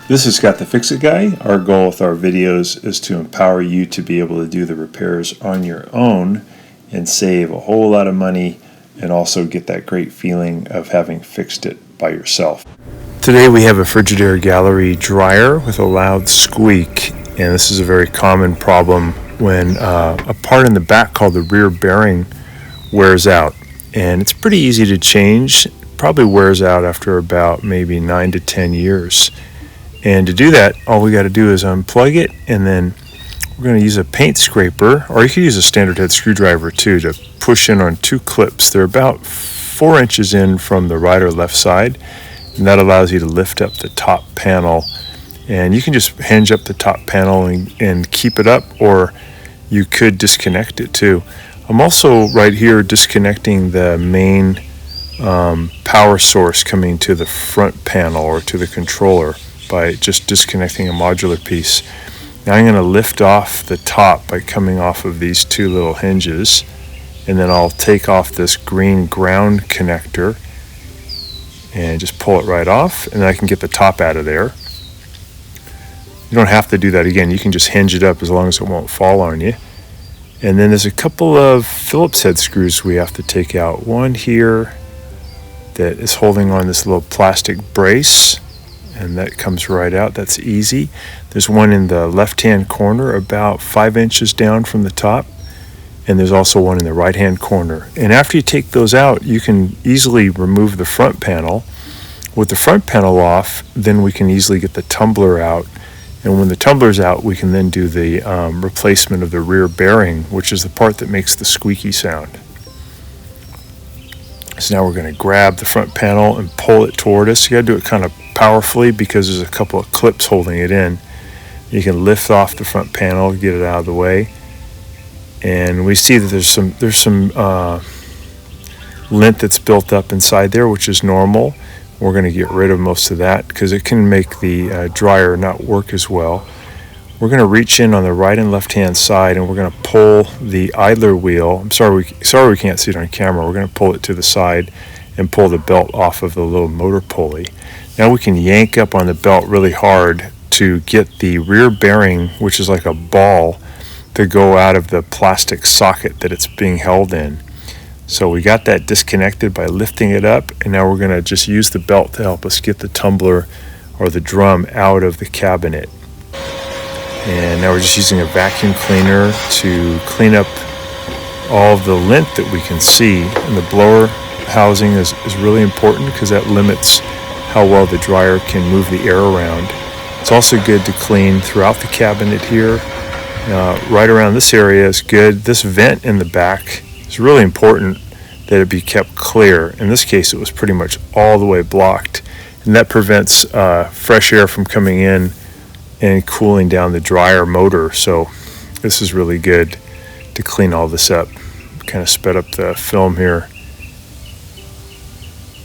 This is Scott the Fix-It Guy. Our goal with our videos is to empower you to be able to do the repairs on your own and save a whole lot of money and also get that great feeling of having fixed it by yourself. Today we have a Frigidaire Gallery dryer with a loud squeak, and this is a very common problem when a part in the back called the rear bearing wears out. And it's pretty easy to change. It probably wears out after about maybe 9 to 10 years. And to do that, all we got to do is unplug it, and then we're going to use a paint scraper, or you could use a standard head screwdriver too, to push in on 2 clips. They're about 4 inches in from the right or left side, and that allows you to lift up the top panel. And you can just hinge up the top panel and keep it up, or you could disconnect it too. I'm also right here disconnecting the main power source coming to the front panel or to the controller by just disconnecting a modular piece. Now I'm going to lift off the top by coming off of these 2 little hinges, and then I'll take off this green ground connector and just pull it right off, and then I can get the top out of there. You don't have to do that again. You can just hinge it up as long as it won't fall on you. And then there's a couple of Phillips head screws we have to take out. One here that is holding on this little plastic brace, and that comes right out. That's easy. There's one in the left-hand corner about 5 inches down from the top, and there's also one in the right-hand corner. And after you take those out, you can easily remove the front panel. With the front panel off, then we can easily get the tumbler out, and when the tumbler's out, we can then do the replacement of the rear bearing, which is the part that makes the squeaky sound. So now we're going to grab the front panel and pull it toward us. You got to do it kind of powerfully because there's a couple of clips holding it in. You can lift off the front panel, get it out of the way, and we see that there's some lint that's built up inside there, which is normal. We're going to get rid of most of that because it can make the dryer not work as well. We're going to reach in on the right and left hand side, and we're going to pull the idler wheel. I'm sorry we can't see it on camera. We're going to pull it to the side and pull the belt off of the little motor pulley. Now we can yank up on the belt really hard to get the rear bearing, which is like a ball, to go out of the plastic socket that it's being held in. So we got that disconnected by lifting it up, and now we're going to just use the belt to help us get the tumbler or the drum out of the cabinet. And now we're just using a vacuum cleaner to clean up all of the lint that we can see. And the blower housing is really important because that limits how well the dryer can move the air around. It's also good to clean throughout the cabinet here. Right around this area is good. This vent in the back is really important that it be kept clear. In this case, it was pretty much all the way blocked, and that prevents fresh air from coming in and cooling down the dryer motor. So this is really good to clean all this up. Kind of sped up the film here.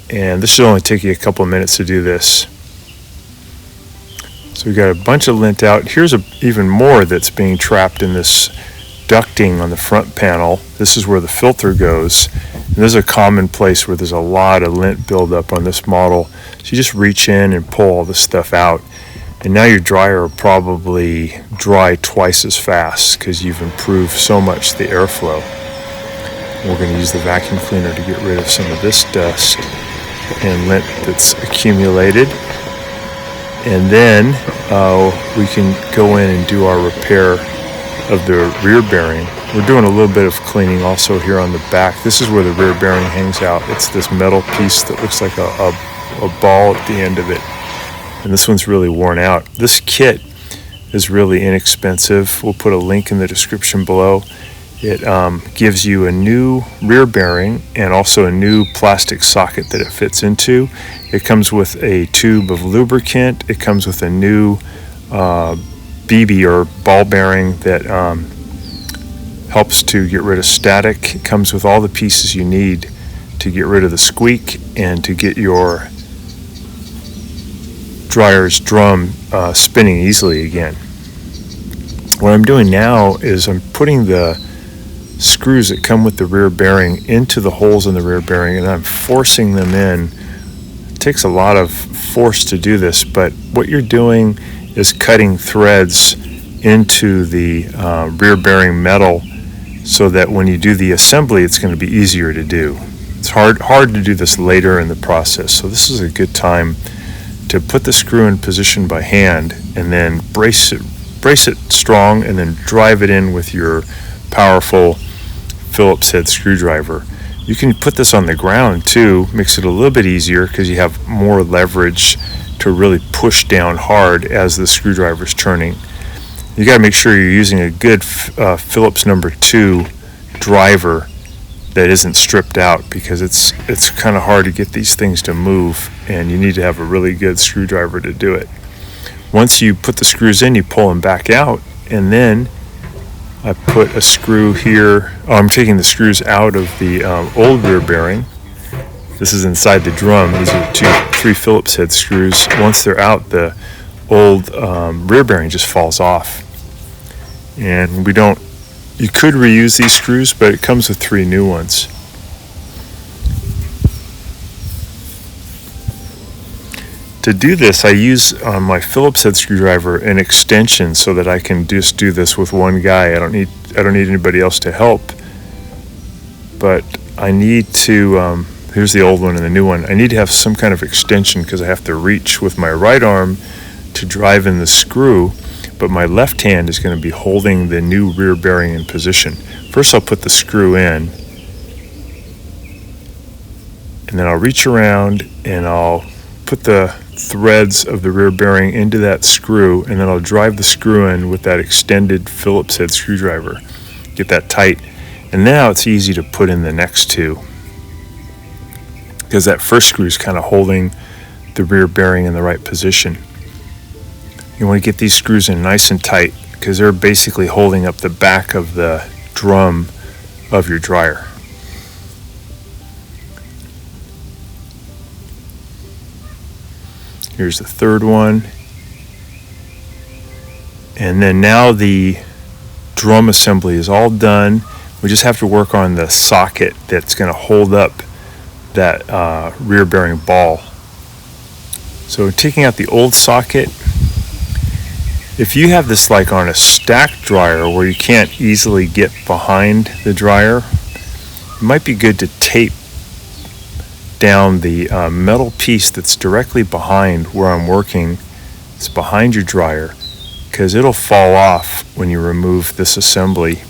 And this should only take you a couple of minutes to do this. So we got a bunch of lint out. Here's even more that's being trapped in this ducting on the front panel. This is where the filter goes. And this is a common place where there's a lot of lint buildup on this model. So you just reach in and pull all this stuff out. And now your dryer will probably dry twice as fast because you've improved so much the airflow. We're going to use the vacuum cleaner to get rid of some of this dust and lint that's accumulated. And then we can go in and do our repair of the rear bearing. We're doing a little bit of cleaning also here on the back. This is where the rear bearing hangs out. It's this metal piece that looks like a ball at the end of it. And this one's really worn out. This kit is really inexpensive. We'll put a link in the description below. It gives you a new rear bearing and also a new plastic socket that it fits into. It comes with a tube of lubricant. It comes with a new BB or ball bearing that helps to get rid of static. It comes with all the pieces you need to get rid of the squeak and to get your dryer's drum spinning easily again. What I'm doing now is I'm putting the screws that come with the rear bearing into the holes in the rear bearing, and I'm forcing them in takes a lot of force to do this, but what you're doing is cutting threads into the rear bearing metal so that when you do the assembly, it's going to be easier to do. It's hard to do this later in the process, so this is a good time to put the screw in position by hand and then brace it strong, and then drive it in with your powerful Phillips head screwdriver. You can put this on the ground too, makes it a little bit easier because you have more leverage to really push down hard as the screwdriver is turning. You got to make sure you're using a good Phillips number 2 driver that isn't stripped out, because it's kind of hard to get these things to move, and you need to have a really good screwdriver to do it. Once you put the screws in, you pull them back out, and then I put a screw here. I'm taking the screws out of the old rear bearing. This is inside the drum. These are 3 Phillips head screws. Once they're out, the old rear bearing just falls off. And you could reuse these screws, but it comes with 3 new ones. To do this, I use on my Phillips head screwdriver an extension so that I can just do this with one guy. I don't need anybody else to help. But I need to, here's the old one and the new one. I need to have some kind of extension because I have to reach with my right arm to drive in the screw, but my left hand is going to be holding the new rear bearing in position. First I'll put the screw in, and then I'll reach around and I'll put the threads of the rear bearing into that screw, and then I'll drive the screw in with that extended Phillips head screwdriver. Get that tight, and now it's easy to put in the next 2 because that first screw is kind of holding the rear bearing in the right position. You want to get these screws in nice and tight because they're basically holding up the back of the drum of your dryer. Here's the third one. And then now the drum assembly is all done. We just have to work on the socket that's going to hold up that rear bearing ball. So taking out the old socket, if you have this like on a stacked dryer where you can't easily get behind the dryer, it might be good to tape down the metal piece that's directly behind where I'm working. It's behind your dryer, because it'll fall off when you remove this assembly,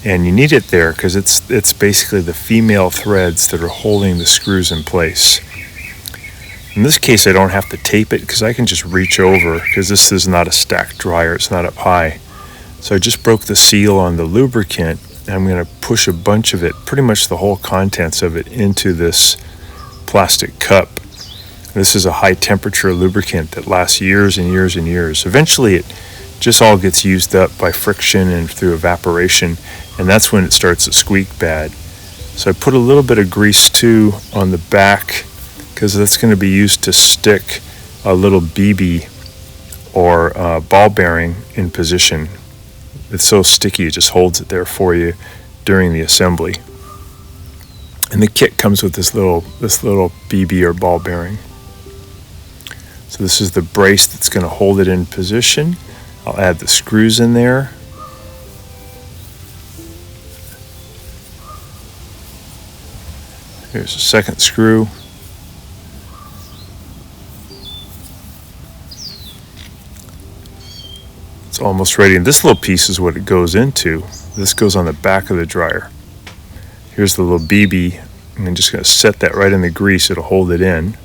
and you need it there because it's basically the female threads that are holding the screws in place. In this case I don't have to tape it because I can just reach over, because this is not a stacked dryer, it's not up high. So I just broke the seal on the lubricant, and I'm going to push a bunch of it, pretty much the whole contents of it, into this plastic cup. This is a high temperature lubricant that lasts years and years and years. Eventually it just all gets used up by friction and through evaporation, and that's when it starts to squeak bad. So I put a little bit of grease too on the back, because that's going to be used to stick a little BB or ball bearing in position. It's so sticky it just holds it there for you during the assembly. And the kit comes with this little BB or ball bearing. So this is the brace that's going to hold it in position. I'll add the screws in there. Here's a second screw. It's almost ready, and this little piece is what it goes into. This goes on the back of the dryer. Here's the little BB, and I'm just going to set that right in the grease. It'll hold it in.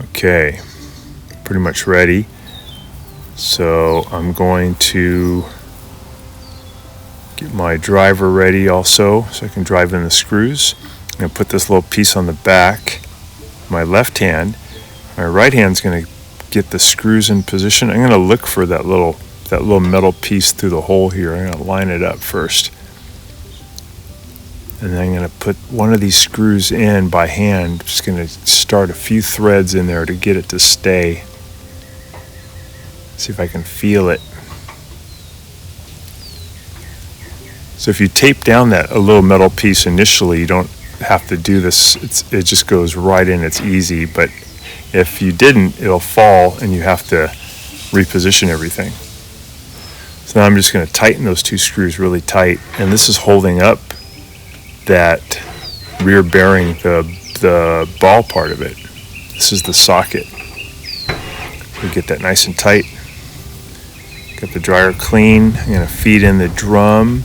Okay, pretty much ready. So I'm going to get my driver ready also, so I can drive in the screws. I'm going to put this little piece on the back. My left hand. My right hand's going to get the screws in position. I'm going to look for that little metal piece through the hole here. I'm going to line it up first. And then I'm going to put one of these screws in by hand. I'm just going to start a few threads in there to get it to stay. See if I can feel it. So if you tape down a little metal piece initially, you don't have to do this. It just goes right in. It's easy, but if you didn't, it'll fall and you have to reposition everything. So now I'm just going to tighten those 2 screws really tight, and this is holding up that rear bearing, the ball part of it. This is the socket. We get that nice and tight. Get the dryer clean. I'm going to feed in the drum,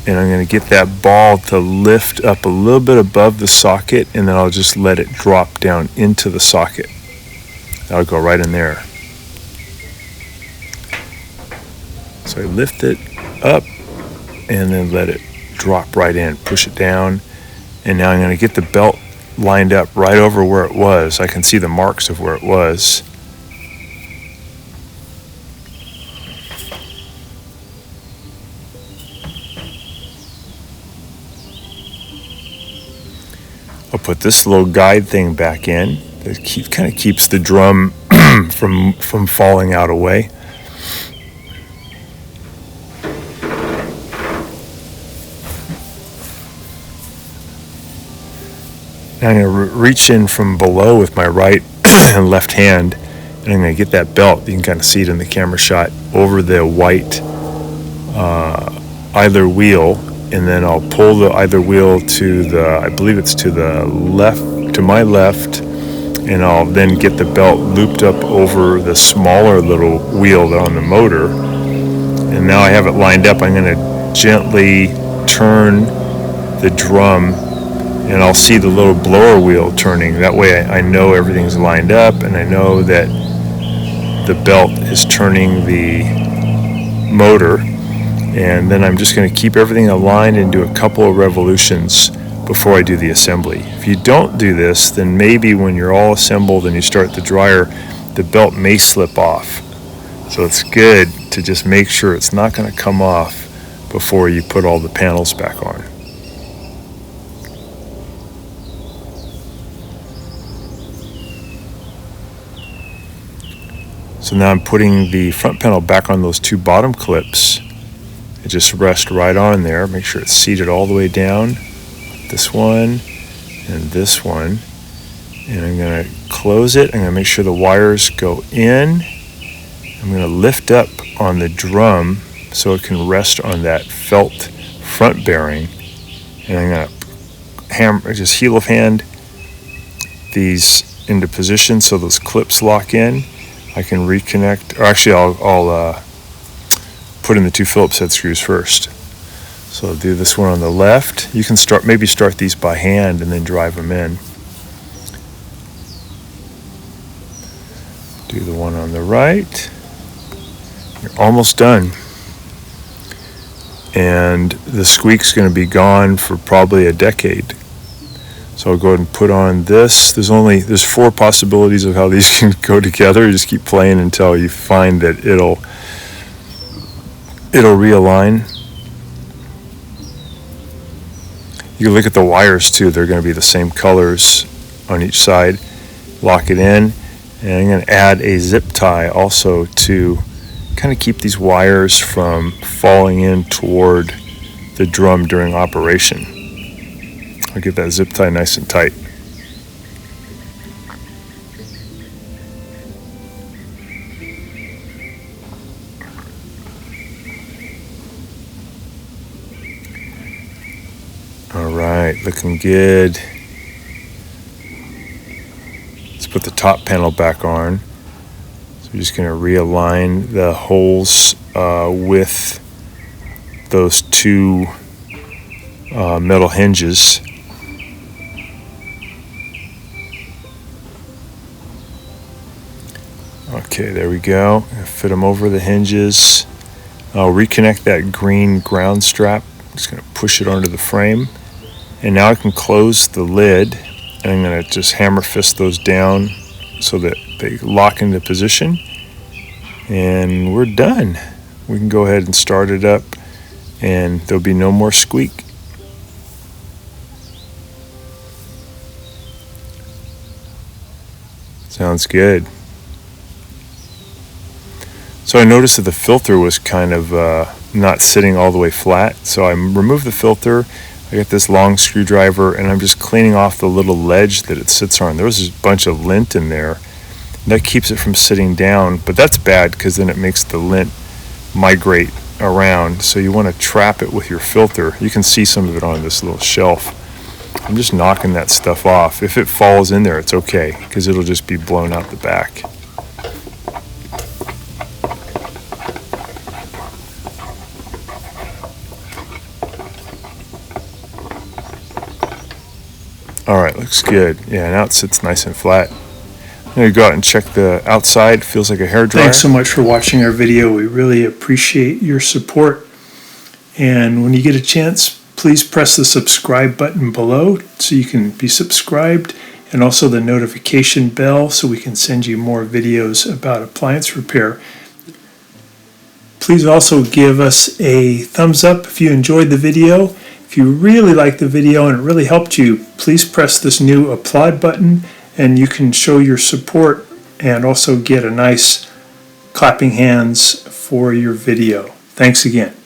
and I'm going to get that ball to lift up a little bit above the socket, and then I'll just let it drop down into the socket. That'll go right in there. So I lift it up and then let it drop right in, push it down, and now I'm going to get the belt lined up right over where it was. I can see the marks of where it was. I'll put this little guide thing back in. It kind of keeps the drum from falling out away. Now I'm going to reach in from below with my right and left hand, and I'm going to get that belt, you can kind of see it in the camera shot, over the white idler wheel, and then I'll pull the idler wheel to the, I believe it's to the left, to my left, and I'll then get the belt looped up over the smaller little wheel on the motor, and now I have it lined up. I'm going to gently turn the drum, and I'll see the little blower wheel turning. That way I know everything's lined up, and I know that the belt is turning the motor. And then I'm just going to keep everything aligned and do a couple of revolutions before I do the assembly. If you don't do this, then maybe when you're all assembled and you start the dryer, the belt may slip off. So it's good to just make sure it's not going to come off before you put all the panels back on. So now I'm putting the front panel back on those 2 bottom clips. It just rests right on there. Make sure it's seated all the way down. This one and this one. And I'm going to close it. I'm going to make sure the wires go in. I'm going to lift up on the drum so it can rest on that felt front bearing. And I'm going to hammer, just heel of hand these into position so those clips lock in. I can reconnect, or actually I'll put in the 2 Phillips head screws first. So I'll do this one on the left. You can maybe start these by hand and then drive them in. Do the one on the right. You're almost done. And the squeak's going to be gone for probably a decade. So I'll go ahead and put on this. There's 4 possibilities of how these can go together. You just keep playing until you find that it'll realign. You can look at the wires too. They're going to be the same colors on each side. Lock it in. And I'm going to add a zip tie also to kind of keep these wires from falling in toward the drum during operation. I'll get that zip tie nice and tight. All right, looking good. Let's put the top panel back on. So we're just going to realign the holes with those 2 metal hinges. Okay, there we go. Fit them over the hinges. I'll reconnect that green ground strap. Just going to push it onto the frame. And now I can close the lid, and I'm going to just hammer fist those down so that they lock into position. And we're done. We can go ahead and start it up, and there'll be no more squeak. Sounds good. So I noticed that the filter was kind of not sitting all the way flat. So I removed the filter. I got this long screwdriver and I'm just cleaning off the little ledge that it sits on. There was a bunch of lint in there. That keeps it from sitting down, but that's bad because then it makes the lint migrate around. So you want to trap it with your filter. You can see some of it on this little shelf. I'm just knocking that stuff off. If it falls in there, it's okay because it'll just be blown out the back. Alright, looks good. Yeah, now it sits nice and flat. I'm going to go out and check the outside. Feels like a hairdryer. Thanks so much for watching our video. We really appreciate your support. And when you get a chance, please press the subscribe button below so you can be subscribed, and also the notification bell so we can send you more videos about appliance repair. Please also give us a thumbs up if you enjoyed the video. If you really liked the video and it really helped you, please press this new applaud button and you can show your support and also get a nice clapping hands for your video. Thanks again.